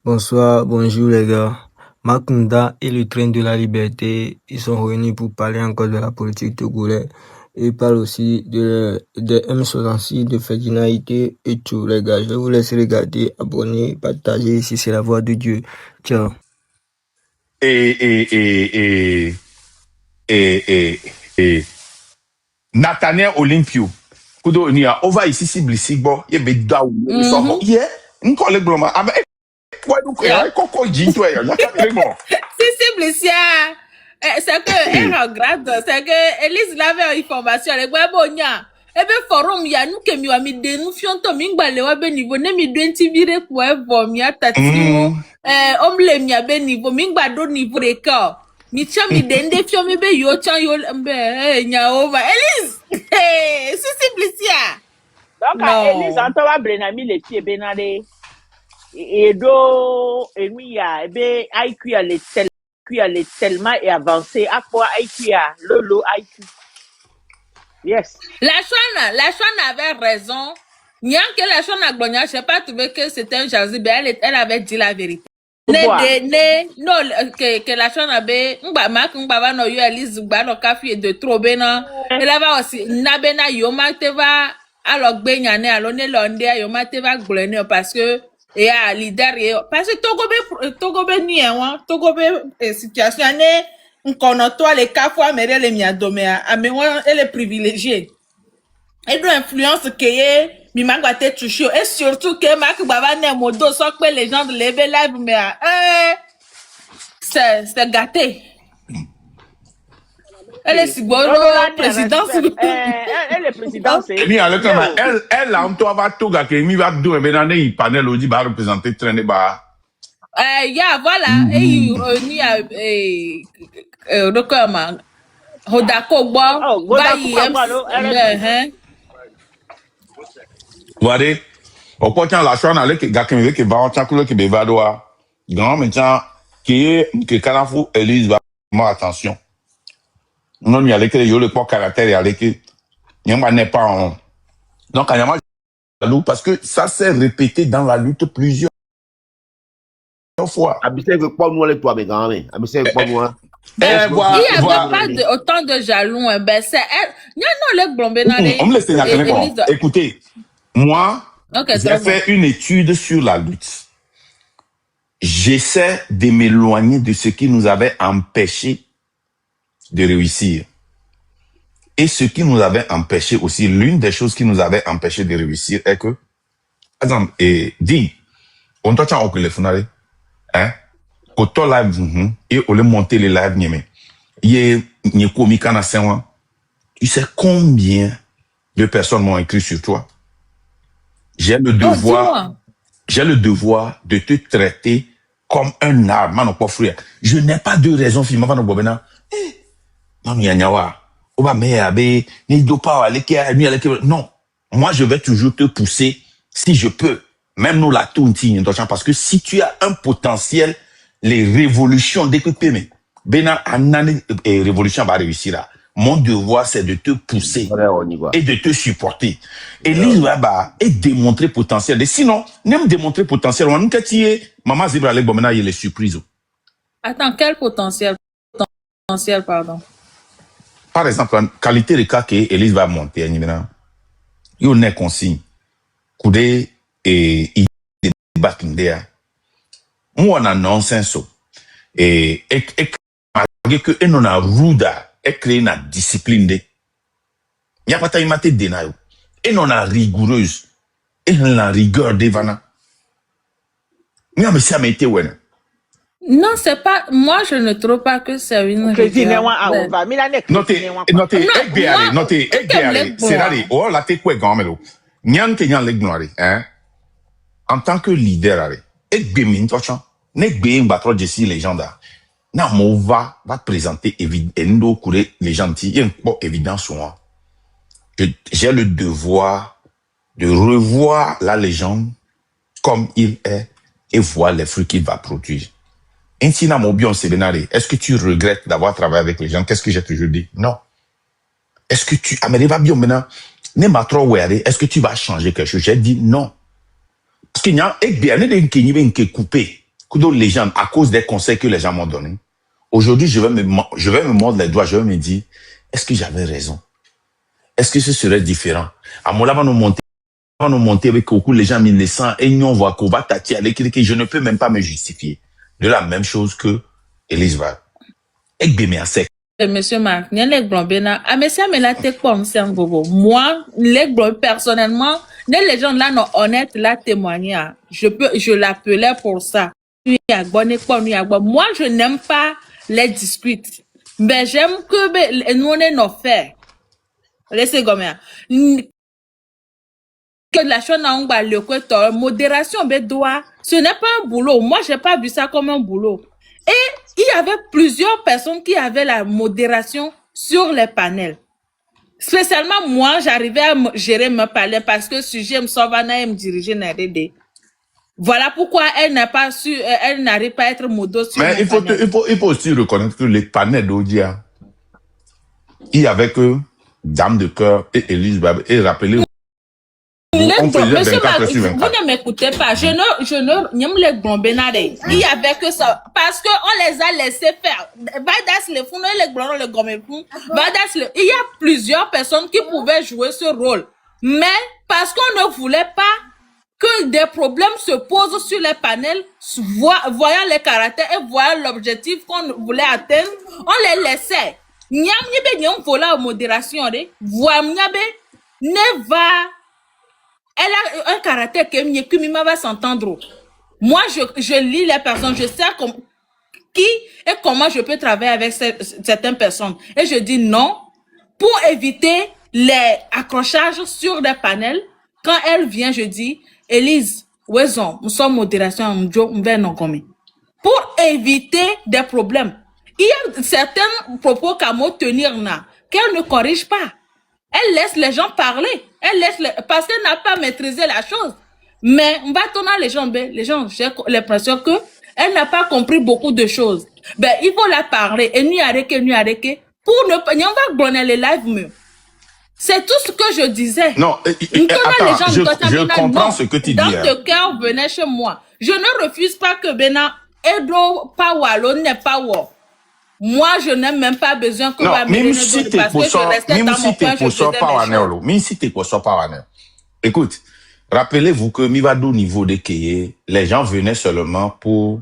Bonsoir, bonjour les gars. Makunda et le train de la liberté, ils sont réunis pour parler encore de la politique togolaise. Et ils parlent aussi de M66, de Ferdinandité et tout, les gars. Je vous laisse regarder, abonner, partager. Ici, c'est la voix de Dieu. Ciao. Et Nathaniel Olympio. Kudo nia over ici si blisigbo ye be da wo so ho ye nko le gloma aba kwa du ko ya koko jinto ya na ka le mo Si Blissia, c'est que elle regrette, c'est que Elise l'avait information, les gars bonya. Ebe forum ya nous que mi wa mi de nous fion to mi ngba le wa be niveau ne mi do nti vire pour evo mi atati mo omle mi abe niveau mi ngba do niveau de ka. Mi cha mi de nde fion mi be yo chan yo mbe nya over Elise. Si Blissia. Donc, Elise, on va brenami les pieds benade. Et do, et oui, IQ est tellement avancé. À quoi IQ a le IQ? Yes. La Chouane avait raison. Nyan que la Chouane a gagné, je n'ai pas trouvé que c'était un jalousie, elle avait dit la vérité. Non, que la Chouane avait, m'ba no yo Elise gba no kafi de trop bena. Elle avait aussi nabena yoma teva alors gbenya ne alone londe yoma teva glene parce que et à leader parce que Togo be ni situation ne nkono toi les kafwa mere le miadomea amewa elle est privilégiée. Elle doit influence que mi mangwa te touché et surtout que Marc Baba ne modo so que les gens de lever live mais c'est gâté. Elle est si bonne présidence. Elle est présidence. mi ale kama elle là on toi va toga que mi va do be na ne panel oji ba représenter traîner ba ya voilà et ni dokama Hodako gbo bayi Wade opotan la chouane ale ke gakin ke ba on chankulo ke be va doa grand maintenant que Kanafu Elise va moi attention non il y a que yo le port caractère il y a que nyamba n'est pas en donc anyama jaloux parce que ça s'est répété dans la lutte plusieurs fois abise que pas nous les toi be grand mais abise que pas moi il n'y avait pas autant de jaloux ben c'est non le blombe on me laisse écoutez moi j'ai fait une étude sur la lutte. J'essaie de m'éloigner de ce qui nous avait empêché de réussir. Et ce qui nous avait empêché aussi, l'une des choses qui nous avait empêché de réussir est que, par exemple, dit, on t'a au téléphone, hein, au to live, et on le monter les lives, il y a comique en a tu sais combien de personnes m'ont écrit sur toi? J'ai le devoir de te traiter comme un arbre, non pas frère. Je n'ai pas de raison finalement dans Bobena. Non, non, moi je vais toujours te pousser si je peux. Même nous la tout parce que si tu as un potentiel, les révolutions d'équipement, Bena et révolution va réussir là. Mon devoir, c'est de te pousser et de te supporter. Et l'Israël et démontrer potentiel. Et sinon, même démontrer potentiel, on a maman Zibra Lek Bomena, il est surprise. Attends, quel potentiel? Potentiel, pardon. Par exemple, la qualité de cas que Elise va monter, il y a une consigne. Coudé et il débat moi, on a nonsense. Et malgré que on a ruda. Et créer une discipline de. Il n'y a pas de temps de et non la rigoureuse. Et non la rigueur de Vana. Mais ça m'a été ouais. Non, c'est pas. Moi, je ne trouve pas que c'est une rigueur. Notez, c'est là, oh, la t'es quoi, gamelo. Nyan que nyan l'ignorer, hein. En tant que leader, et bémin, tochan, n'est béin battre jessi légenda. Non, mon va présenter évidemment les gentils. Il y a une évidence sur moi. J'ai le devoir de revoir la légende comme il est et voir les fruits qu'il va produire. Ainsi, dans mon bion, est-ce que tu regrettes d'avoir travaillé avec les gens? Qu'est-ce que j'ai toujours dit? Non. Est-ce que tu, est-ce que tu vas changer quelque chose? J'ai dit non. Parce qu'il y a un coupé. que les gens, à cause des conseils que les gens m'ont donnés, aujourd'hui, je vais me mordre les doigts, je vais me dire, est-ce que j'avais raison? Est-ce que ce serait différent? À mon là, nous monter avec beaucoup les gens 1900 et nous on voit qu'on va tâter avec que je ne peux même pas me justifier de la même chose que Elise va. Monsieur Marc, les Blombena, ah mais ça me l'a été comme ça moi, les Blom personnellement, les gens là non honnêtes là témoigner, je l'appelais pour ça. Moi je n'aime pas les disputes, mais j'aime que nous on est nos faits. Laissez comme que la chose n'a pas le côté modération bédoua, ce n'est pas un boulot. Moi j'ai pas vu ça comme un boulot. Et il y avait plusieurs personnes qui avaient la modération sur les panels. Spécialement moi, j'arrivais à gérer mes panels parce que si j'aime Savannah et me diriger dans RD. Voilà pourquoi elle n'a pas su, elle n'arrive pas à être modo sur mais les panels. il faut aussi reconnaître que les panels d'Odia, il y avait que Dame de Cœur et Elise Bab et rappelez-vous. Monsieur Marc, vous ne m'écoutez pas. Je ne les Blombena. Il y avait que ça. Parce qu'on les a laissés faire. Il y a plusieurs personnes qui pouvaient jouer ce rôle. Mais parce qu'on ne voulait pas que des problèmes se posent sur les panels, voyant les caractères et voyant l'objectif qu'on voulait atteindre, on les laissait. Nyam vola modération. Ne va. Elle a un caractère que Mima va s'entendre. Moi, je lis les personnes, je sais qui et comment je peux travailler avec certaines personnes. Et je dis non, pour éviter les accrochages sur les panels, quand elle vient, je dis, Elise, Wezon, nous sommes modération, pour éviter des problèmes. Il y a certains propos qu'à me tenir là, qu'elle ne corrige pas. Elle laisse les gens parler. Parce qu'elle n'a pas maîtrisé la chose. Mais, on va tourner les gens, j'ai l'impression que elle n'a pas compris beaucoup de choses. Ben, il faut la parler. Et nous arrêter, pour ne pas, on va bonner les lives mieux. C'est tout ce que je disais. Non, attends, je comprends ce que tu dis. Dans le cœur, venez chez moi. Je ne refuse pas que Bena Edo Pawalo n'est pas war. Moi, je n'ai même pas besoin que non, même si t'es pour ça, écoute, rappelez-vous que Mivado niveau de Keye, les gens venaient seulement pour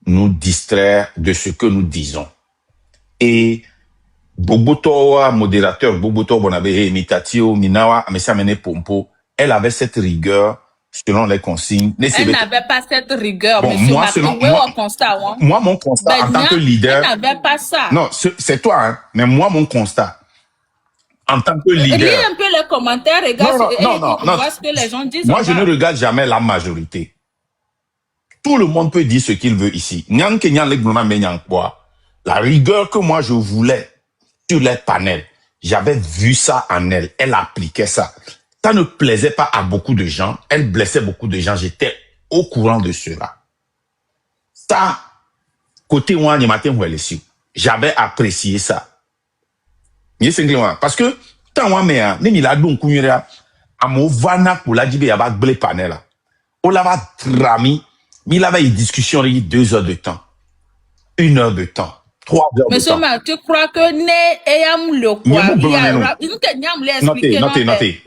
nous distraire de ce que nous disons. Et Bobotoa, modérateur, Bobotoa, Bonabe, Mitatio, Minawa, Mesamene Pompo, elle avait cette rigueur selon les consignes. Elle n'avait pas cette rigueur, bon, monsieur moi, moi, mon constat en tant que leader. Elle n'avait pas ça. Non, c'est toi, hein, mais moi, mon constat en tant que leader. Lis un peu les commentaires, regarde vois ce que les gens disent. Moi, je ne regarde jamais la majorité. Tout le monde peut dire ce qu'il veut ici. La rigueur que moi, je voulais sur les panels, j'avais vu ça en elle. Elle appliquait ça. Ça ne plaisait pas à beaucoup de gens. Elle blessait beaucoup de gens. J'étais au courant de cela. Ça, côté moi, j'avais apprécié ça. Parce que, tant moi, mais, il a donc, à mon vana pour la djibé, yaba blé panel. On l'a trami, mais il avait une discussion de 2 heures de temps. 1 heure de temps. 3 heures de temps. Monsieur Marc, tu crois que né ayam le quoi? Notez. Non, attendez.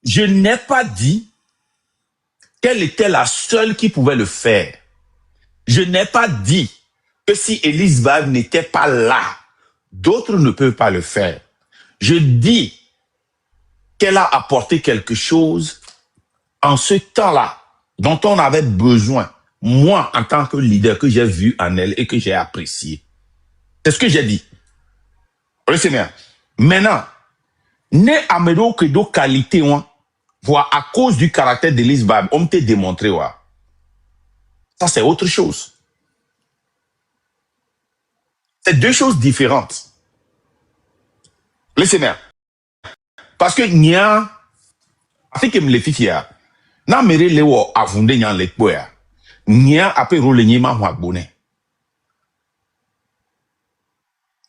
Je n'ai pas dit qu'elle était la seule qui pouvait le faire. Je n'ai pas dit que si Elise Bab n'était pas là, d'autres ne peuvent pas le faire. Je dis qu'elle a apporté quelque chose en ce temps-là dont on avait besoin, moi, en tant que leader, que j'ai vu en elle et que j'ai apprécié. C'est ce que j'ai dit. Regardez bien. Maintenant, ne amédo que de qualité, voire à cause du caractère d'Elise Bab, on t'a démontré, ça c'est autre chose. C'est 2 choses différentes. Laissez-moi. Parce que nya, avec que me les fifia, na mere lewo avunde nyan lekboya. Nya ape role nyema ho agbone.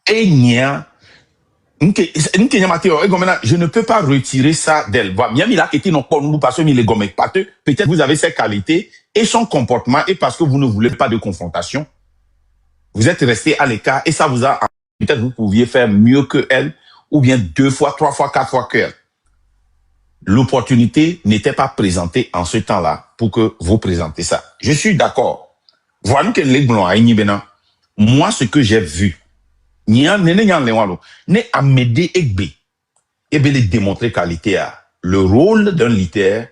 Et nya Je ne peux pas retirer ça d'elle. Peut-être vous avez ses qualités et son comportement, et parce que vous ne voulez pas de confrontation, vous êtes resté à l'écart et ça vous a... Peut-être vous pouviez faire mieux que elle, ou bien 2 fois, 3 fois, 4 fois qu'elle. L'opportunité n'était pas présentée en ce temps-là pour que vous présentez ça. Je suis d'accord. Voilà que les blancs, moi, ce que j'ai vu, ne Amédée Egbe, et bien les démontrer qualité à le rôle d'un leader,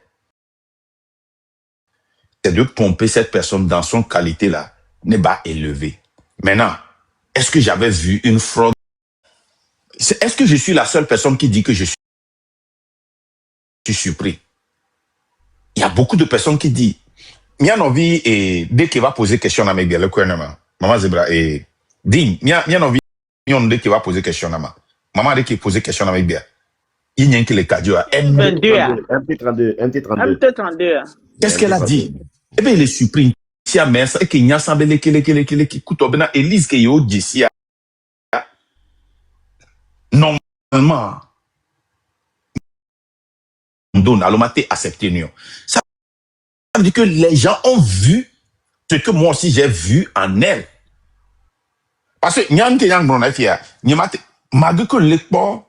c'est de pomper cette personne dans son qualité là, n'est pas élevé. Maintenant, est-ce que j'avais vu une fraude? Est-ce que je suis la seule personne qui dit que je suis surpris? Il y a beaucoup de personnes qui disent, Mian envie et dès qu'il va poser question à mes gars, le gouvernement, maman Zebra et Ding, Mian envie, dès qu'il va poser question à ma maman dès qu'il pose question à mes gars, il n'y a que les cadres à MT32. Qu'est-ce qu'elle a dit? Eh bien, il est surpris. Si à Mersa, et qu'il y a semblé qui coûte au bénin, Élise qui est au d'ici, normalement, on donne à l'homaté accepté. Ça veut dire que les gens ont vu ce que moi aussi j'ai vu en elle. Parce que malgré que l'époque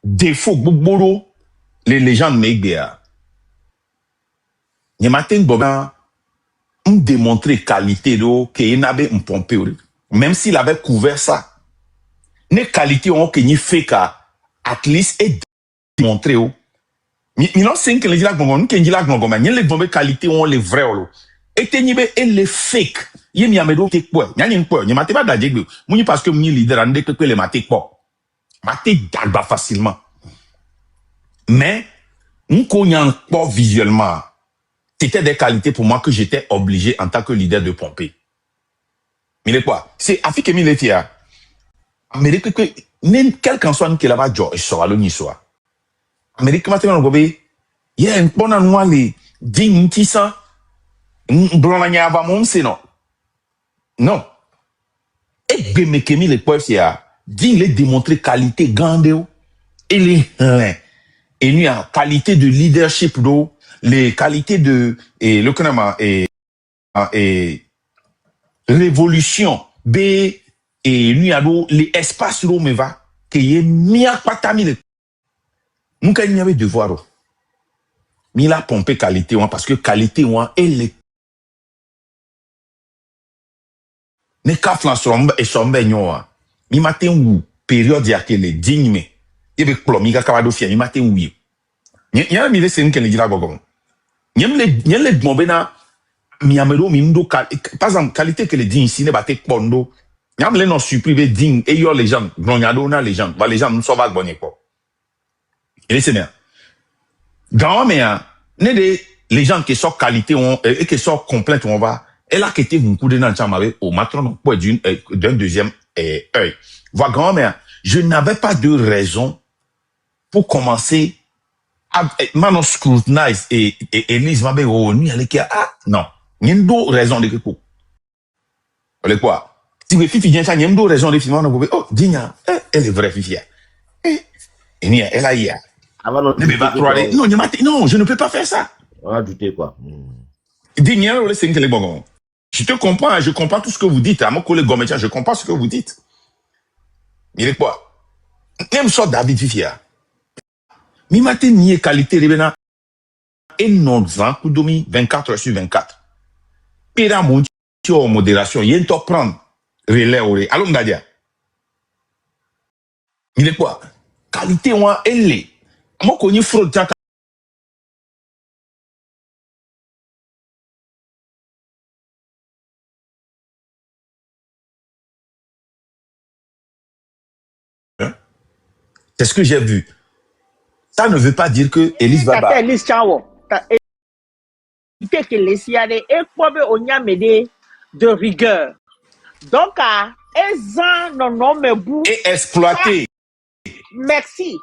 défaut beaucoup les légendes méga n'y a pas démontrer qualité d'eau qu'il avait un pompé même s'il avait couvert ça les qualités ont qu'il fait qu'à at least et démontrer non c'est que les gens les qualités ont les vrais et les fake il y a mes d'autres quoi il y a quoi il m'a pas d'adjectif moi parce que moi leader en dès que les maté quoi maté d'alba facilement mais on connaît pas visuellement c'était des qualités pour moi que j'étais obligé en tant que leader de pomper. Mais quoi c'est Afrique et Miletia Amérique que quel qu'en soit que là-bas Joe sera le soit Amérique maintenant on gobe il y a un bon annois les ding qui ça blonanya va mon c'est non et bien mais que les poètes ya ding les démontrer qualité grande et les et il y a qualité de leadership d'eau les qualités de et le connama et révolution b et lui a les espaces d'eau me va que y est mis à patami nous quand il y avait devoir mi la pomper qualité parce que qualité elle est ne ka flanson et sombe nyoa mi matin ou période ya que les digne mais il veut plomi ka kawado fia mi matin oui y a mi les sen que les dira gogo nyem les bombena mi amedo mi ndo par exemple qualité que les digne ici ne batte pondo nyam les non supprimer digne et yo les gens glonyado na les gens nous sauva bonne quoi et c'est bien grand mais ne les gens qui sont qualité et qui sont complètes on va elle a quitté mon coup de n'encham avec au matron pour d'un deuxième œil voix grand mais je n'avais pas de raison pour commencer maintenant scrutinize et Elise m'a dit oh ni elle qui non il y a deux raisons de quoi le quoi si vous fifi vient ça il y a deux raisons de finalement oh digna elle est vraie fifi et ni elle a hier non je ne peux pas faire ça ajouter quoi digna le c'est que les bon je te comprends je comprends tout ce que vous dites à mon collègue Gometia je comprends ce que vous dites il est quoi même ça David fifi mi matin ni qualité rebena et non vent coup domi 24h/24 pira mon en modération il to prendre relais ore allons ngadia il est quoi qualité moi elle est moi connais fraude c'est ce que j'ai vu ça ne veut pas dire que Elise va Elise Chawo que les siade et quoi onyamede de rigueur donc à ezan non me bou et exploiter merci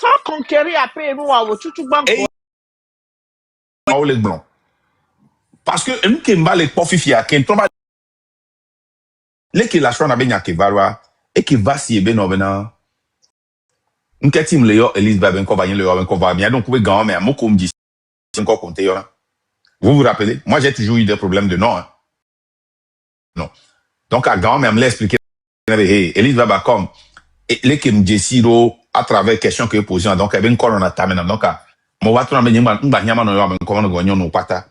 sans conquérir après nous à tout banque les blancs parce que nous qui m'a les profifia qui tombe les qui la chona benya ke varwa et qui va si ben non ben un team le yo Elise va ben ko va le ben ko va bien donc vous grand mais mo comme dit encore compter yo. Vous vous rappelez? Moi j'ai toujours eu des problèmes de nom hein. Non. Donc à grand même l'expliquer hey Elise va comme et les qui me décident à travers question que posé donc ben ko on a tamé donc mo wa tuna me nyama nyama no yo ben ko no go nyon no pata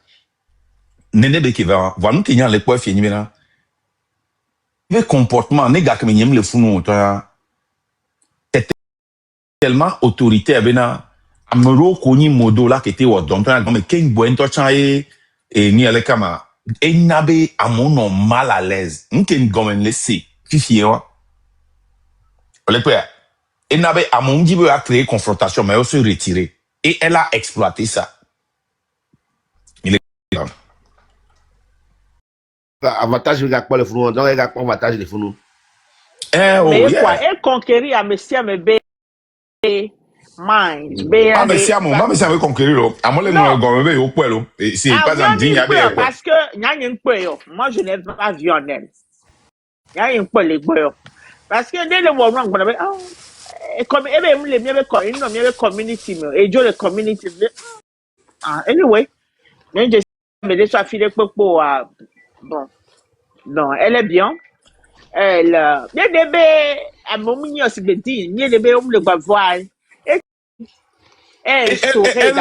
nene be qui va voir nous tenir les points fini maintenant le comportement les gars que me nyem le funu toi tellement autoritaire bena amero koni modo la kete wo donc mais ken boen to chan et ni ale kama e nabe amono mal à l'aise nken gomen laisser fifier wa le père et nabe amon dit a créer confrontation mais elle se retirer et elle a exploité ça il est avantage il y a pas le fou donc il y a pas avantage les fou oh mais yeah quoi et conquérir à monsieur me be mind ah mais c'est à moi mais ça veut conquérir là à moi les non gomme be au poil et c'est pas en digne à bien parce que nyanyin yo moi je n'ai pas vu en elle nyanyin po le gbo parce que dès le moment on be comme ebe me le mieux ko ino mieux community me et jo le community anyway mais je me laisse affiler popo bon non elle est bien elle bien bébé à mon mignon c'est be dit bien bébé on le va voir et elle saurait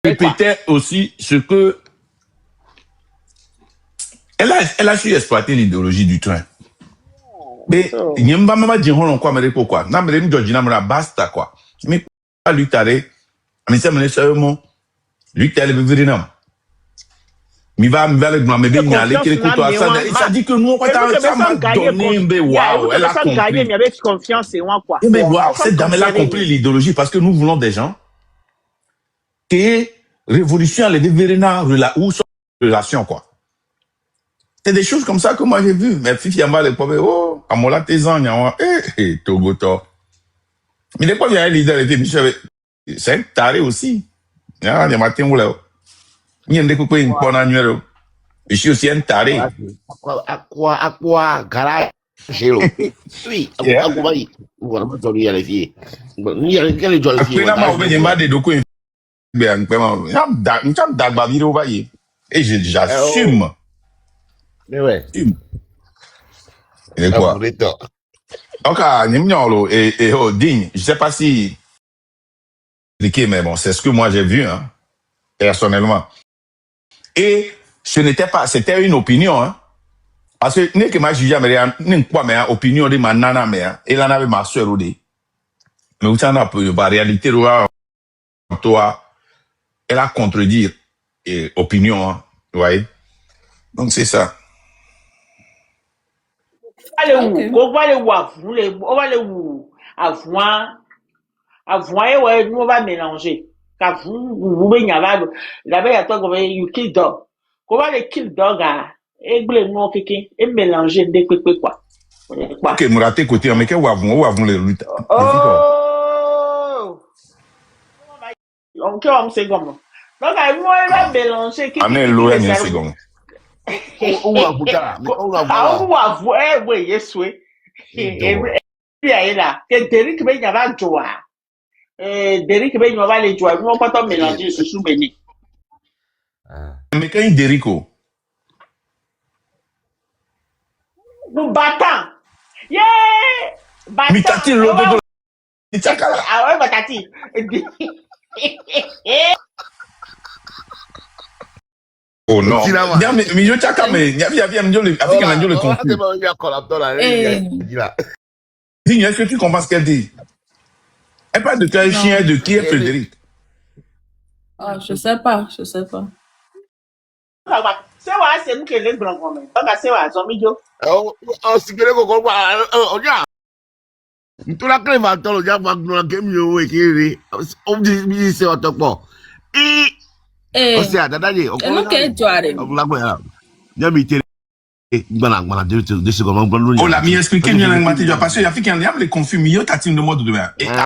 répétait aussi ce que elle a su exploiter l'idéologie du train. Mais il n'y a pas maman dire on quoi mais pourquoi na me me Georgina me basta quoi mais pas lui taré mais ça me laisse seulement lui telle vivre non mi va le grand mais bien aller que toi ça dit que nous on ça m'a donné mais waouh elle a compris mais avec confiance et moi quoi mais waouh cette dame elle a compris l'idéologie parce que nous voulons des gens qui révolution les vivre ou relation quoi. C'est des choses comme ça que moi j'ai vu. Mais Fifi Amba, les pauvres, oh, à mon là, tes ans, Togo, mais les pauvres, il y a un leader, c'est un taré aussi. Il y a des matins où là, il y a des coupes, une bonne annuelle. Je suis aussi un taré. À quoi, garage, chez l'eau. Oui, à quoi, va y. Voilà, moi, j'en ai les filles. Il y a quel jour les filles. Après, il y a des documents. Il y a un dagba vidéo, voyez. Et j'assume. Mais ouais. Il est quoi? Donc, et digne, je sais pas si mais bon, c'est ce que moi j'ai vu, hein, personnellement. Et ce n'était pas, c'était une opinion, hein. Parce que, n'est que ma jugé, mais quoi, mais opinion de ma nana, mais, et là, avait ma soeur, mais vous savez, la réalité, toi, elle a contredit, opinion, hein, vous voyez. Donc, c'est ça. On va aller où avant ouais nous on va mélanger car vous venez là-bas à toi comme you kill dog on va les kill dog et blé nous kéké et mélanger des quoi ok mouraté côté mais que ou avons les luttes oh on sait comment donc moi on va mélanger qui est second on va voir oui yes oui et bien là que Derrick ben y va joie Derrick ben va les jouer nous pas tant mélanger ce sous béni mais quand il Derrico nous battant yeah battant mitati lodo ichakala ah ouais batati oh non mais yo chaka mais y a njo le avec un njo le conclu dis est-ce que tu comprends ce qu'elle dit elle parle de quel chien de qui est Frédéric ah je sais pas c'est nous qui les blancs quand même donc c'est wa zombie si que ko oja tout la clé va tolo ja va no ke mi o kiri o di se otopo o se adadaje o ko ke joare o la gba ya mi tere gbana de secondes oh la mi expliquer ni la mati parce que y a fait qu'il y a les confus milieu ta team de mode demain